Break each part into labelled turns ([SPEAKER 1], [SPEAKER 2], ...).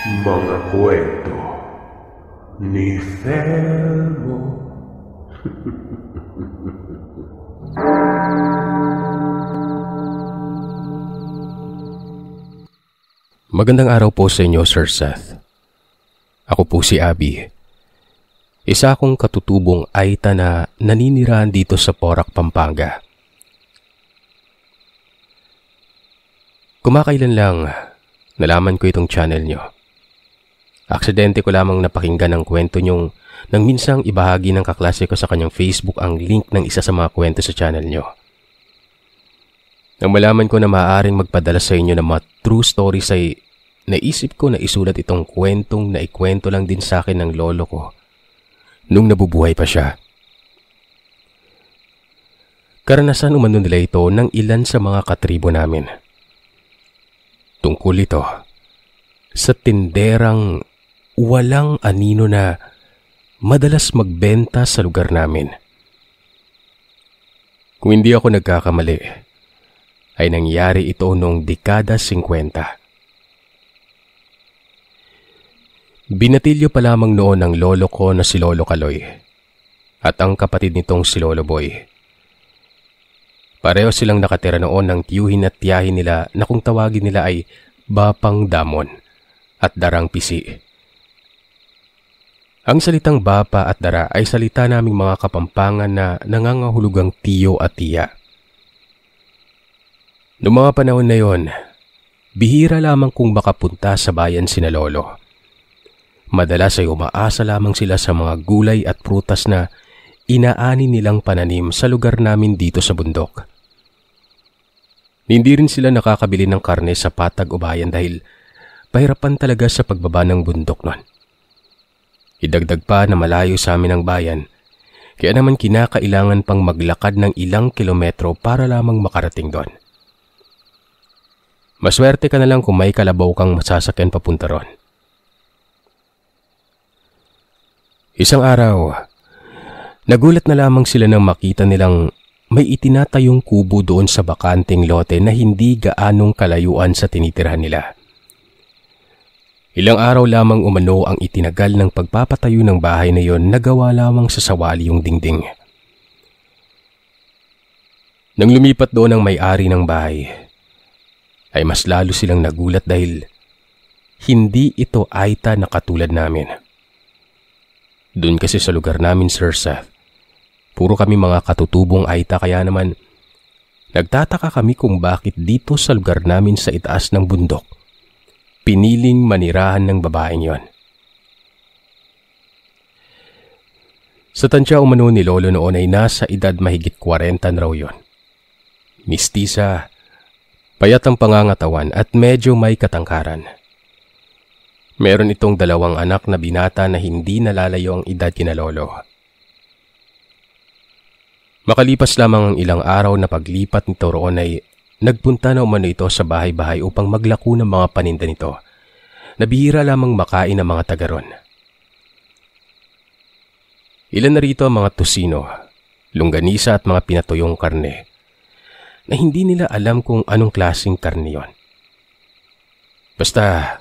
[SPEAKER 1] Mga kwento ni Felmo.
[SPEAKER 2] Magandang araw po sa inyo, Sir Seth. Ako po si Abby. Isa akong katutubong Aita na naninirahan dito sa Porac, Pampanga. Kumakailan lang, nalaman ko itong channel nyo. Aksidente ko lamang napakinggan ang kwento nyong nang minsang ibahagi ng kaklase ko sa kanyang Facebook ang link ng isa sa mga kwento sa channel nyo. Nang malaman ko na maaaring magpadala sa inyo ng mga true stories ay naisip ko na isulat itong kwentong na ikwento lang din sa akin ng lolo ko nung nabubuhay pa siya. Karanasan umano nila ito ng ilan sa mga katribo namin. Tungkol ito sa tinderang walang anino na madalas magbenta sa lugar namin. Kung hindi ako nagkakamali, ay nangyari ito noong dekada 50. Binatilyo pa lamang noon ng lolo ko na si Lolo Kaloy at ang kapatid nitong si Lolo Boy. Pareho silang nakatira noon ng tiyuhin at tiyahin nila na kung tawagin nila ay Bapang Damon at Darang Pisi. Ang salitang Bapa at Dara ay salita naming mga Kapampangan na nangangahulugang tiyo at tiya. Noong mga panahon na yon, bihira lamang kung makapunta sa bayan sina Lolo. Madalas ay umaasa lamang sila sa mga gulay at prutas na inaani nilang pananim sa lugar namin dito sa bundok. Hindi rin sila nakakabili ng karne sa patag o bayan dahil pahirapan talaga sa pagbaba ng bundok nun. Idagdag pa na malayo sa amin ang bayan, kaya naman kinakailangan pang maglakad ng ilang kilometro para lamang makarating doon. Maswerte ka na lang kung may kalabaw kang masasakyan papunta ron. Isang araw, nagulat na lamang sila nang makita nilang may itinatayong kubo doon sa bakanting lote na hindi gaanong kalayuan sa tinitirhan nila. Ilang araw lamang umano ang itinagal ng pagpapatayo ng bahay na yon na gawa lamang sa sawali yung dingding. Nang lumipat doon ang may-ari ng bahay, ay mas lalo silang nagulat dahil hindi ito Aita na katulad namin. Doon kasi sa lugar namin, Sir Seth, puro kami mga katutubong Aita kaya naman nagtataka kami kung bakit dito sa lugar namin sa itaas ng bundok, piniling manirahan ng babaeng yon. Sa tansya umano ni Lolo noon ay nasa edad mahigit 40 raw yon. Mistisa, payat ang pangangatawan at medyo may katangkaran. Meron itong 2 anak na binata na hindi nalalayo ang edad kina Lolo. Makalipas lamang ang ilang araw na paglipat nito roon ay nagpunta na umano ito sa bahay-bahay upang maglako ng mga paninda nito na bihira lamang makain ng mga taga ron. Ilan na rito ang mga tusino, longganisa at mga pinatuyong karne na hindi nila alam kung anong klaseng karne yon. Basta,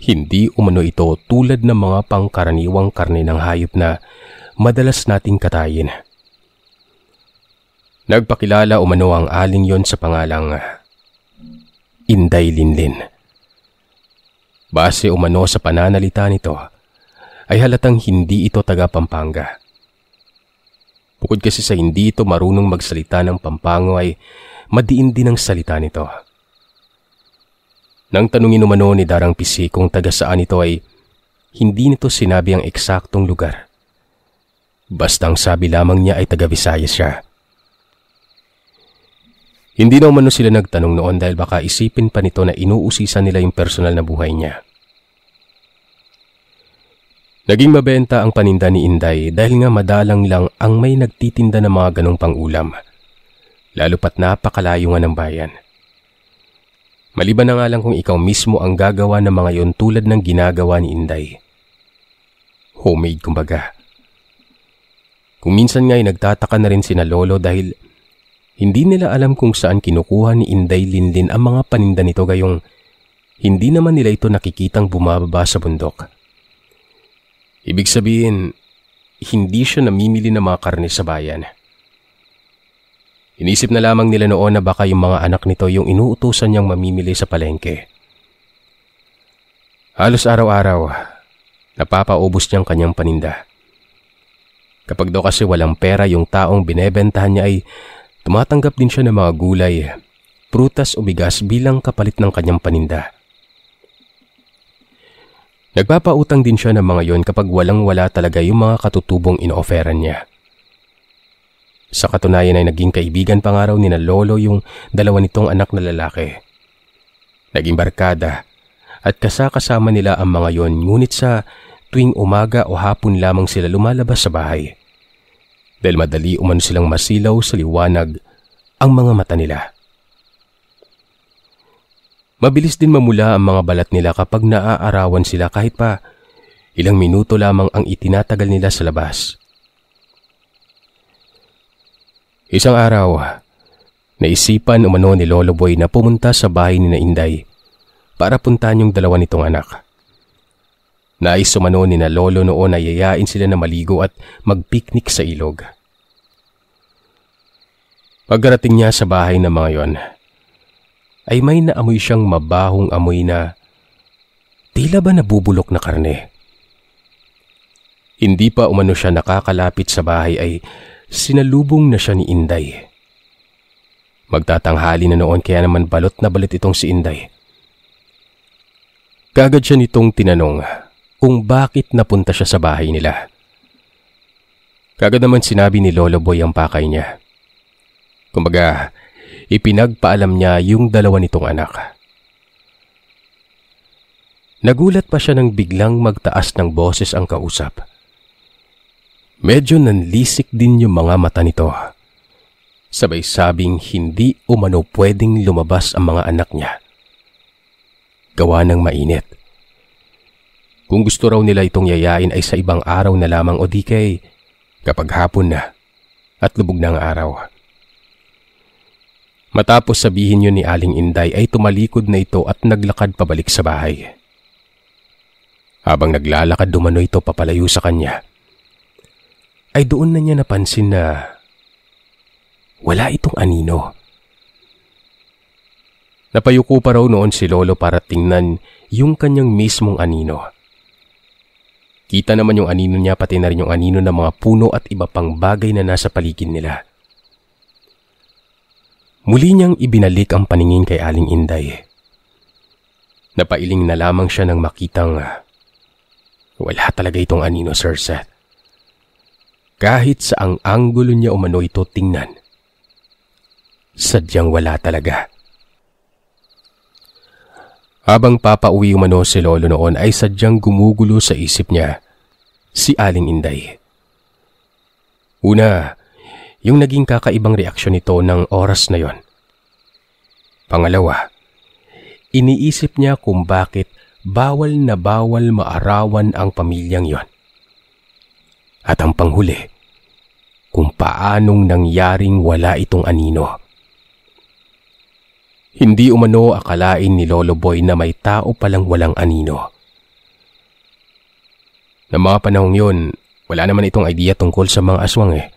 [SPEAKER 2] hindi umano ito tulad ng mga pangkaraniwang karne ng hayop na madalas nating katayin. Nagpakilala umano ang aling yon sa pangalang Inday Linlin. Base umano sa pananalita nito, ay halatang hindi ito taga Pampanga. Bukod kasi sa hindi ito marunong magsalita ng Pampango ay madiin din ang salita nito. Nang tanungin umano ni Darang Pisi kung taga saan ito ay hindi nito sinabi ang eksaktong lugar. Basta ang sabi lamang niya ay taga Visayas siya. Hindi na umano sila nagtanong noon dahil baka isipin pa nito na inuusisan nila yung personal na buhay niya. Naging mabenta ang paninda ni Inday dahil nga madalang lang ang may nagtitinda ng mga ganong pang-ulam, lalo pat napakalayo nga ng bayan. Maliban na nga lang kung ikaw mismo ang gagawa ng mga yon tulad ng ginagawa ni Inday. Homemade kumbaga. Kung minsan nga ay nagtataka na rin sina Lolo dahil hindi nila alam kung saan kinukuha ni Inday Linlin ang mga paninda nito gayong hindi naman nila ito nakikitang bumababa sa bundok. Ibig sabihin, hindi siya namimili ng mga karne sa bayan. Inisip na lamang nila noon na baka yung mga anak nito yung inuutusan niyang mamimili sa palengke. Halos araw-araw, napapaubos niyang kanyang paninda. Kapag daw kasi walang pera yung taong binebentahan niya ay tumatanggap din siya ng mga gulay, prutas o bigas bilang kapalit ng kanyang paninda. Nagpapautang din siya ng mga yon kapag walang-wala talaga yung mga katutubong ino-offeran niya. Sa katunayan ay naging kaibigan pa nga raw ni na Lolo yung dalawa nitong anak na lalaki. Naging barkada at kasama nila ang mga yon, ngunit sa tuwing umaga o hapon lamang sila lumalabas sa bahay. Dahil madali umano silang masilaw sa liwanag ang mga mata nila. Mabilis din mamula ang mga balat nila kapag naaarawan sila kahit pa ilang minuto lamang ang itinatagal nila sa labas. Isang araw, naisipan umano ni Lolo Boy na pumunta sa bahay ni na Inday para puntahan yung dalawa nitong anak. Nais umano ni na Lolo noon na yayain sila na maligo at magpiknik sa ilog. Pagkarating niya sa bahay ng mga yon, ay may naamoy siyang mabahong amoy na tila ba nabubulok na karne. Hindi pa umano siya nakakalapit sa bahay ay sinalubong na siya ni Inday. Magtatanghali na noon kaya naman balot na balot itong si Inday. Kaagad siya nitong tinanong kung bakit napunta siya sa bahay nila. Kaagad naman sinabi ni Lolo Boy ang pakay niya. Kumbaga, ipinagpaalam niya yung dalawa nitong anak. Nagulat pa siya nang biglang magtaas ng boses ang kausap. Medyo nanlisik din yung mga mata nito. Sabay sabing hindi umano pwedeng lumabas ang mga anak niya. Gawa ng mainit. Kung gusto raw nila itong yayain ay sa ibang araw na lamang o di kay kapag hapon na at lubog na ang araw. Matapos sabihin yun ni Aling Inday ay tumalikod na ito at naglakad pabalik sa bahay. Habang naglalakad dumano ito papalayo sa kanya, ay doon na niya napansin na wala itong anino. Napayuko pa raw noon si Lolo para tingnan yung kanyang mismong anino. Kita naman yung anino niya pati na rin yung anino ng mga puno at iba pang bagay na nasa paligid nila. Muli niyang ibinalik ang paningin kay Aling Inday. Napailing na lamang siya nang makitang wala talaga itong anino, Sir Seth. Kahit sa ang anggulo niya umano ito tingnan, sadyang wala talaga. Habang papauwi umano si Lolo noon ay sadyang gumugulo sa isip niya si Aling Inday. Una, yung naging kakaibang reaksyon nito ng oras na yon. Pangalawa, iniisip niya kung bakit bawal na bawal maarawan ang pamilyang yon. At ang panghuli, kung paanong nangyaring wala itong anino. Hindi umano akalain ni Lolo Boy na may tao palang walang anino. Ng mga panahong yon, wala naman itong idea tungkol sa mga aswang eh.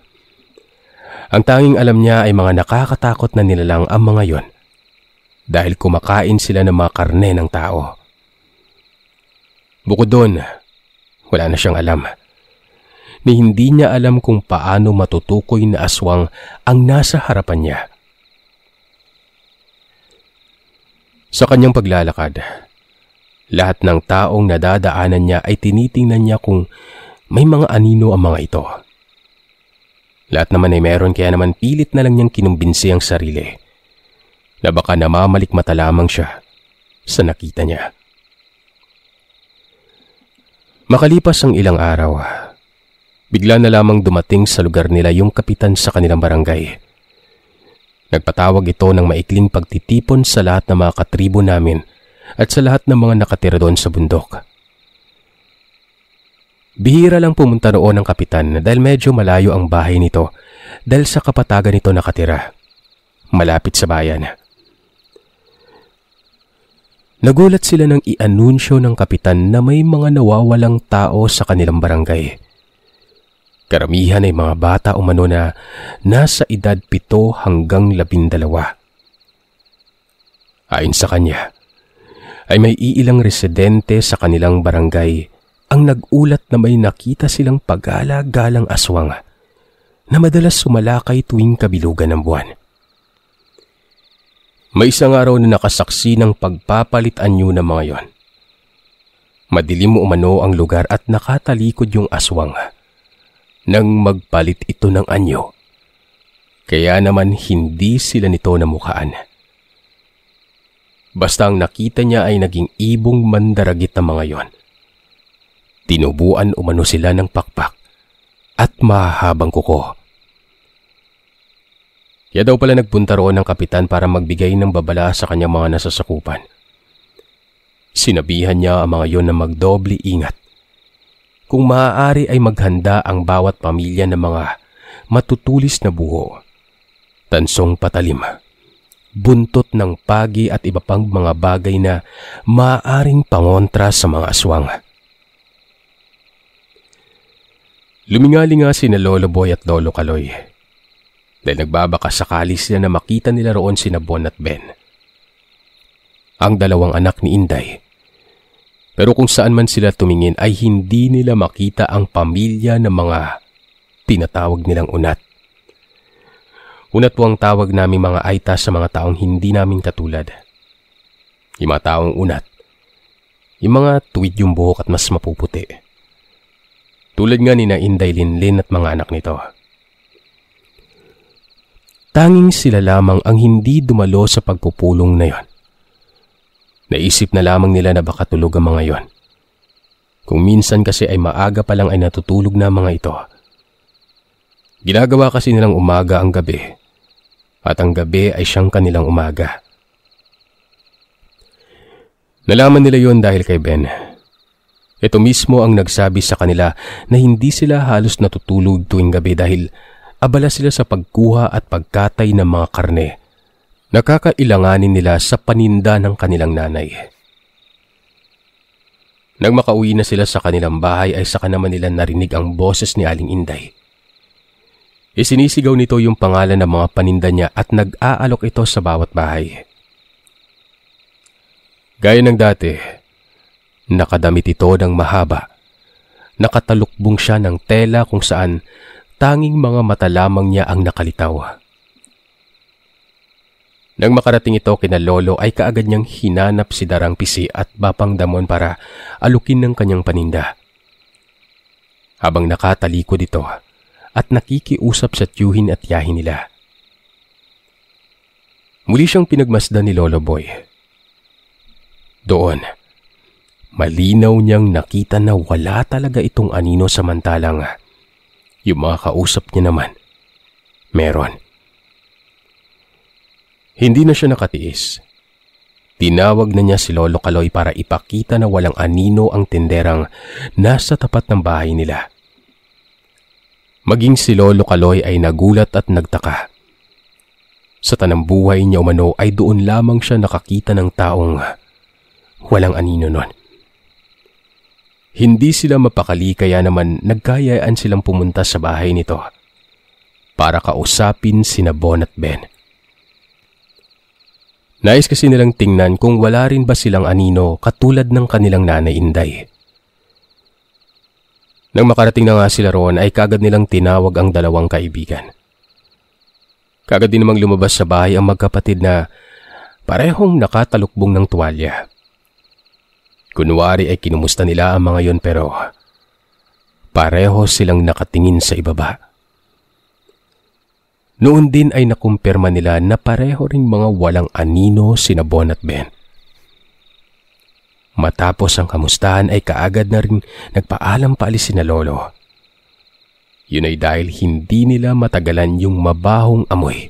[SPEAKER 2] Ang tanging alam niya ay mga nakakatakot na nilalang ang mga yon dahil kumakain sila ng mga karne ng tao. Bukod doon, wala na siyang alam. Ni hindi niya alam kung paano matutukoy na aswang ang nasa harapan niya. Sa kanyang paglalakad, lahat ng taong nadadaanan niya ay tinitingnan niya kung may mga anino ang mga ito. Lahat naman ay meron kaya naman pilit na lang niyang kinumbinsi ang sarili na baka namamalikmata lamang siya sa nakita niya. Makalipas ang ilang araw, bigla na lamang dumating sa lugar nila yung kapitan sa kanilang barangay. Nagpatawag ito ng maikling pagtitipon sa lahat ng mga katribo namin at sa lahat ng mga nakatira doon sa bundok. Bihira lang pumunta roon ang kapitan dahil medyo malayo ang bahay nito dahil sa kapatagan nito nakatira, malapit sa bayan. Nagulat sila nang i-anunsyo ng kapitan na may mga nawawalang tao sa kanilang barangay. Karamihan ay mga bata umano na nasa edad 7 hanggang 12. Ayon sa kanya, ay may iilang residente sa kanilang barangay ang nag-ulat na may nakita silang pagala-galang aswang na madalas sumalakay tuwing kabilugan ng buwan. May isang araw na nakasaksi ng pagpapalit anyo ng mga yon. Madilim umano ang lugar at nakatalikod yung aswang nang magpalit ito ng anyo. Kaya naman hindi sila nito namukhaan. Basta ang nakita niya ay naging ibong mandaragit ng mga yon. Tinubuan umano sila ng pakpak at mahabang kuko. Kaya daw pala nagpunta roon ng kapitan para magbigay ng babala sa kanyang mga nasasakupan. Sinabihan niya ang mga yon na magdoble ingat. Kung maaari ay maghanda ang bawat pamilya ng mga matutulis na buho, tansong patalim, buntot ng pagi at iba pang mga bagay na maaaring pangontra sa mga aswang. Lumingali nga sina Lolo Boy at Lolo Kaloy dahil nagbabaka sakali sila na makita nila roon sina Bon at Ben, ang dalawang anak ni Inday. Pero kung saan man sila tumingin ay hindi nila makita ang pamilya ng mga tinatawag nilang unat. Unat po ang tawag namin mga aita sa mga taong hindi namin katulad. Yung mga taong unat, yung mga tuwid yung buhok at mas mapuputi. Tulad nga ni na Inday Linlin at mga anak nito. Tanging sila lamang ang hindi dumalo sa pagpupulong na yon. Naisip na lamang nila na baka tulog ang mga yon. Kung minsan kasi ay maaga pa lang ay natutulog na mga ito. Ginagawa kasi nilang umaga ang gabi at ang gabi ay siyang kanilang umaga. Nalaman nila yon dahil kay Ben. Ito mismo ang nagsabi sa kanila na hindi sila halos natutulog tuwing gabi dahil abala sila sa pagkuha at pagkatay ng mga karne. Nakakailanganin nila sa paninda ng kanilang nanay. Nang makauwi na sila sa kanilang bahay ay saka naman nila narinig ang boses ni Aling Inday. Isinisigaw nito yung pangalan ng mga paninda niya at nag-aalok ito sa bawat bahay. Gaya ng dati, nakadamit ito ng mahaba. Nakatalukbong siya ng tela kung saan tanging mga mata lamang niya ang nakalitaw. Nang makarating ito kina Lolo ay kaagad niyang hinanap si Darang Pisi at Bapang Damon para alukin ng kanyang paninda. Habang nakatalikod ito at nakikiusap sa tiyuhin at yahin nila. Muli siyang pinagmasdan ni Lolo Boy. Doon, malinaw niyang nakita na wala talaga itong anino samantalang yung mga kausap niya naman, meron. Hindi na siya nakatiis. Tinawag na niya si Lolo Kaloy para ipakita na walang anino ang tinderang nasa tapat ng bahay nila. Maging si Lolo Kaloy ay nagulat at nagtaka. Sa tanang buhay niya umano ay doon lamang siya nakakita ng taong walang anino nun. Hindi sila mapakali kaya naman nagkayaan silang pumunta sa bahay nito para kausapin sina Bon at Ben. Nais kasi nilang tingnan kung wala rin ba silang anino katulad ng kanilang nanay Inday. Nang makarating na nga sila roon ay kaagad nilang tinawag ang dalawang kaibigan. Kaagad din namang lumabas sa bahay ang magkapatid na parehong nakatalukbong ng tuwalya. Kunwari ay kinumusta nila ang mga yon pero pareho silang nakatingin sa ibaba. Noon din ay nakumpirma nila na pareho ring mga walang anino sina Bon at Ben. Matapos ang kamustahan ay kaagad na rin nagpaalam paalis sina Lolo. Yun ay dahil hindi nila matagalan yung mabahong amoy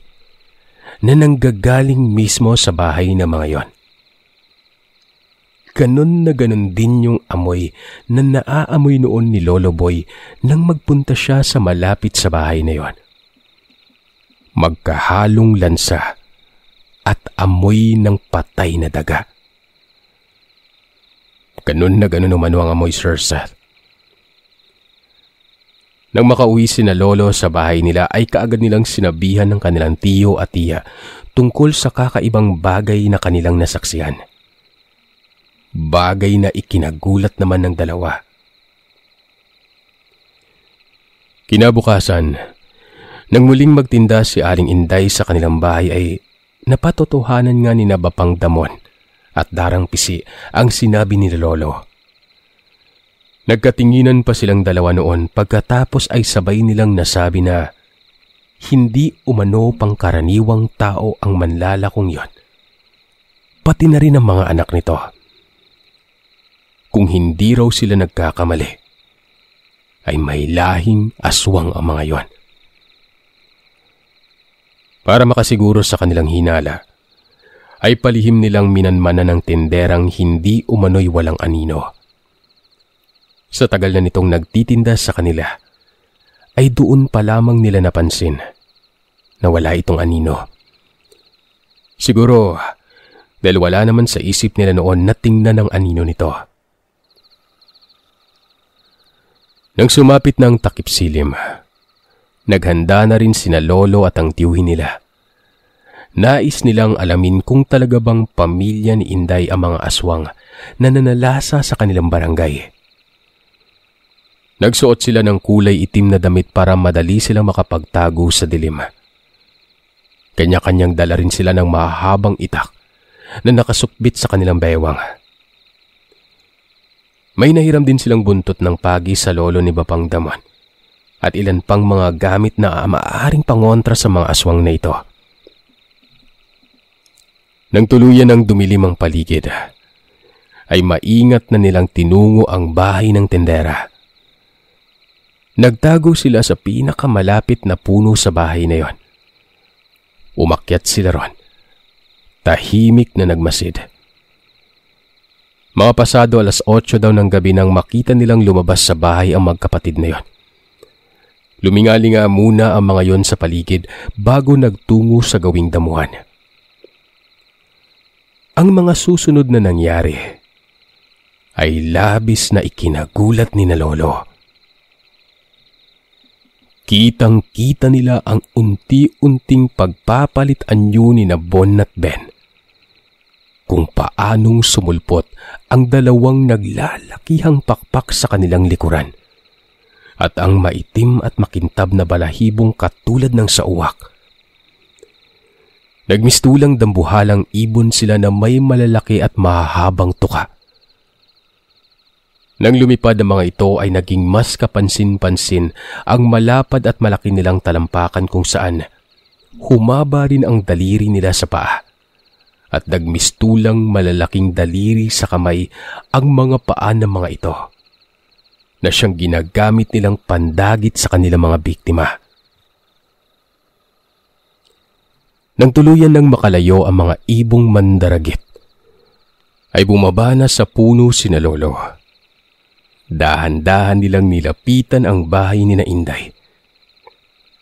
[SPEAKER 2] na nanggagaling mismo sa bahay ng mga yon. Ganon na ganon din yung amoy na naaamoy noon ni Lolo Boy nang magpunta siya sa malapit sa bahay na yon. Magkahalong lansa at amoy ng patay na daga. Ganun na ganun umano ang amoy, Sir Seth. Nang makauwi sina Lolo sa bahay nila ay kaagad nilang sinabihan ng kanilang tiyo at tiya tungkol sa kakaibang bagay na kanilang nasaksihan. Bagay na ikinagulat naman ng dalawa. Kinabukasan, nang muling magtinda si Aling Inday sa kanilang bahay ay napatotohanan nga ni Bapang Damon at Darang Pisi ang sinabi ni Lolo. Nagkatinginan pa silang dalawa noon pagkatapos ay sabay nilang nasabi na hindi umano pangkaraniwang tao ang manlalakong yon. Pati na rin ang mga anak nito. Kung hindi raw sila nagkakamali, ay may lahing aswang ang mga yon. Para makasiguro sa kanilang hinala, ay palihim nilang minanmanan ng tinderang hindi umano'y walang anino. Sa tagal na nitong nagtitinda sa kanila, ay doon pa lamang nila napansin na wala itong anino. Siguro, dahil wala naman sa isip nila noon na tingnan ang anino nito. Nang sumapit ng takip silim, naghanda na rin sina Lolo at ang tiyuhin nila. Nais nilang alamin kung talaga bang pamilya ni Inday ang mga aswang na nanalasa sa kanilang barangay. Nagsuot sila ng kulay itim na damit para madali silang makapagtago sa dilim. Kanya-kanyang dala rin sila ng mahabang itak na nakasukbit sa kanilang bewang. May nahiram din silang buntot ng pagi sa lolo ni Bapang Damon at ilan pang mga gamit na maaaring pangontra sa mga aswang na ito. Nang tuluyan ng dumilim ang paligid, ay maingat na nilang tinungo ang bahay ng tendera. Nagtago sila sa pinakamalapit na puno sa bahay na yon. Umakyat sila ron, tahimik na nagmasid. Mga pasado 8:00 daw ng gabi nang makita nilang lumabas sa bahay ang magkapatid na yon. Lumingalinga muna ang mga yon sa paligid bago nagtungo sa gawing damuhan. Ang mga susunod na nangyari ay labis na ikinagulat ni na Lolo. Kitang-kita nila ang unti-unting pagpapalit anyo ni na Bon at Ben. Kung paanong sumulpot ang dalawang naglalakihang pakpak sa kanilang likuran at ang maitim at makintab na balahibong katulad ng sa uwak. Nagmistulang dambuhalang ibon sila na may malalaki at mahahabang tuka. Nang lumipad ang mga ito ay naging mas kapansin-pansin ang malapad at malaki nilang talampakan kung saan humaba rin ang daliri nila sa paa at nagmistulang malalaking daliri sa kamay ang mga paa ng mga ito na siyang ginagamit nilang pandagit sa kanilang mga biktima. Nang tuluyan ng makalayo ang mga ibong mandaragit, ay bumaba na sa puno sina Lolo. Dahan-dahan nilang nilapitan ang bahay ni na Inday.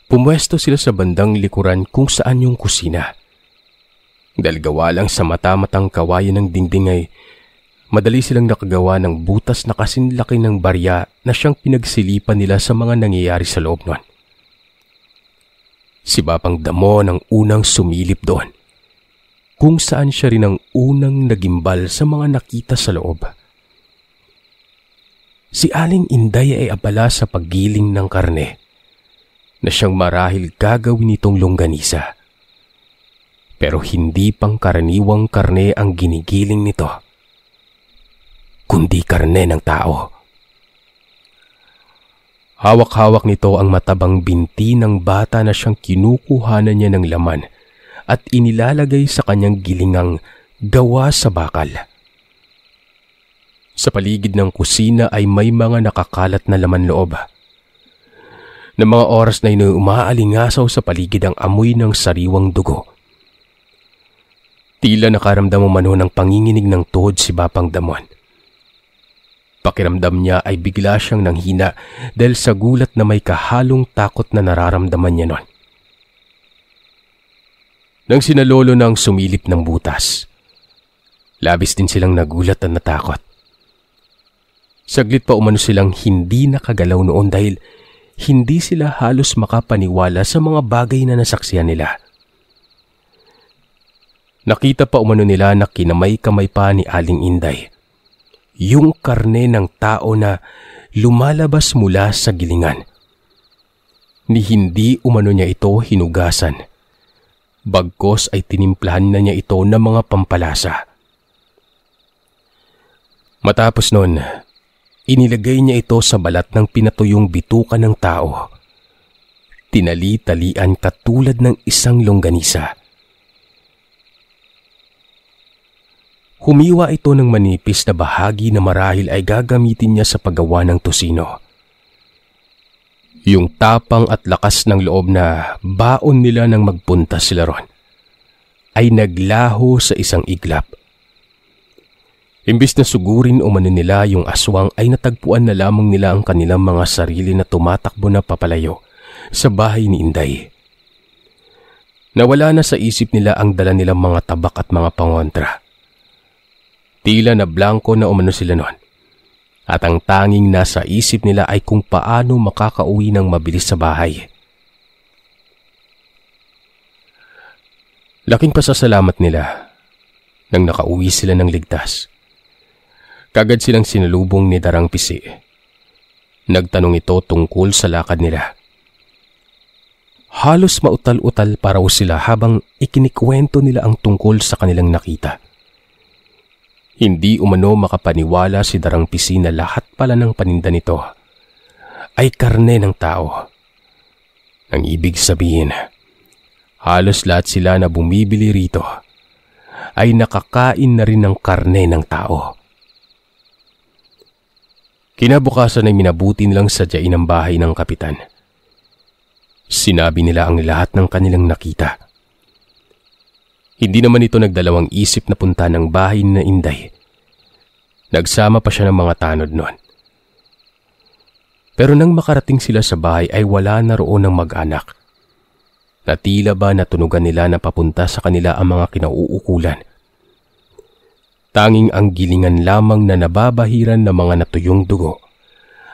[SPEAKER 2] Pumwesto sila sa bandang likuran kung saan yung kusina. Dahil gawa lang sa mata-matang kawayan ng dingding ay madali silang nakagawa ng butas na kasinlaki ng barya na siyang pinagsilipan nila sa mga nangyayari sa loob nun. Si Bapang Damon ang unang sumilip doon, kung saan siya rin ang unang nagimbal sa mga nakita sa loob. Si Aling Inday ay abala sa paggiling ng karne na siyang marahil gagawin nitong longganisa. Pero hindi pang karaniwang karne ang ginigiling nito, kundi karne ng tao. Hawak-hawak nito ang matabang binti ng bata na siyang kinukuhanan niya ng laman at inilalagay sa kanyang gilingang gawa sa bakal. Sa paligid ng kusina ay may mga nakakalat na laman loob. Na mga oras na umaalingasaw sa paligid ang amoy ng sariwang dugo. Tila nakaramdam umano ng panginginig ng tuhod si Bapang Damon. Pakiramdam niya ay bigla siyang nanghina dahil sa gulat na may kahalong takot na nararamdaman niya nun. Nang sinalolo ng sumilip ng butas, labis din silang nagulat at natakot. Saglit pa umano silang hindi nakagalaw noon dahil hindi sila halos makapaniwala sa mga bagay na nasaksihan nila. Nakita pa umano nila na kinamay-kamay pa ni Aling Inday yung karne ng tao na lumalabas mula sa gilingan. Ni hindi umano niya ito hinugasan. Bagkos ay tinimplahan na niya ito ng mga pampalasa. Matapos nun, inilagay niya ito sa balat ng pinatuyong bituka ng tao. Tinali-talian katulad ng isang longganisa. Humiwa ito ng manipis na bahagi na marahil ay gagamitin niya sa paggawa ng tosino. Yung tapang at lakas ng loob na baon nila nang magpunta sila ron ay naglaho sa isang iglap. Imbis na sugurin umano nila yung aswang ay natagpuan na lamang nila ang kanilang mga sarili na tumatakbo na papalayo sa bahay ni Inday. Nawala na sa isip nila ang dala nilang mga tabak at mga pangontra. Tila na blanko na umano sila noon. At ang tanging nasa isip nila ay kung paano makakauwi ng mabilis sa bahay. Laking pasasalamat nila nang nakauwi sila ng ligtas. Kagad silang sinalubong ni Darang Pisi. Nagtanong ito tungkol sa lakad nila. Halos mautal-utal pa raw sila habang ikinikwento nila ang tungkol sa kanilang nakita. Hindi umano makapaniwala si Darang Pisi na lahat pala ng paninda nito ay karne ng tao. Ang ibig sabihin, halos lahat sila na bumibili rito ay nakakain na rin ng karne ng tao. Kinabukasan ay minabuti nilang sadyain ang bahay ng kapitan. Sinabi nila ang lahat ng kanilang nakita. Hindi naman ito nagdalawang isip na punta ng bahay na Inday. Nagsama pa siya ng mga tanod noon. Pero nang makarating sila sa bahay ay wala na roon ng mag-anak. Na tila ba natunugan nila na papunta sa kanila ang mga kinauukulan. Tanging ang gilingan lamang na nababahiran ng mga natuyong dugo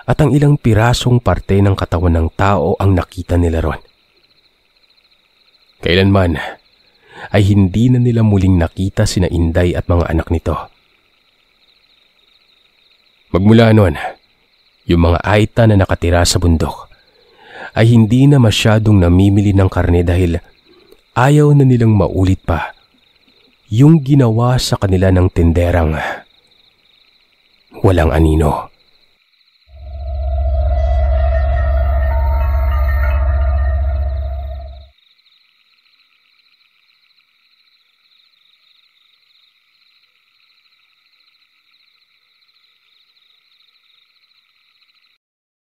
[SPEAKER 2] at ang ilang pirasong parte ng katawan ng tao ang nakita nila ron. Kailanman ay hindi na nila muling nakita sina Inday at mga anak nito. Magmula noon, yung mga aita na nakatira sa bundok ay hindi na masyadong namimili ng karne dahil ayaw na nilang maulit pa yung ginawa sa kanila ng tinderang walang anino.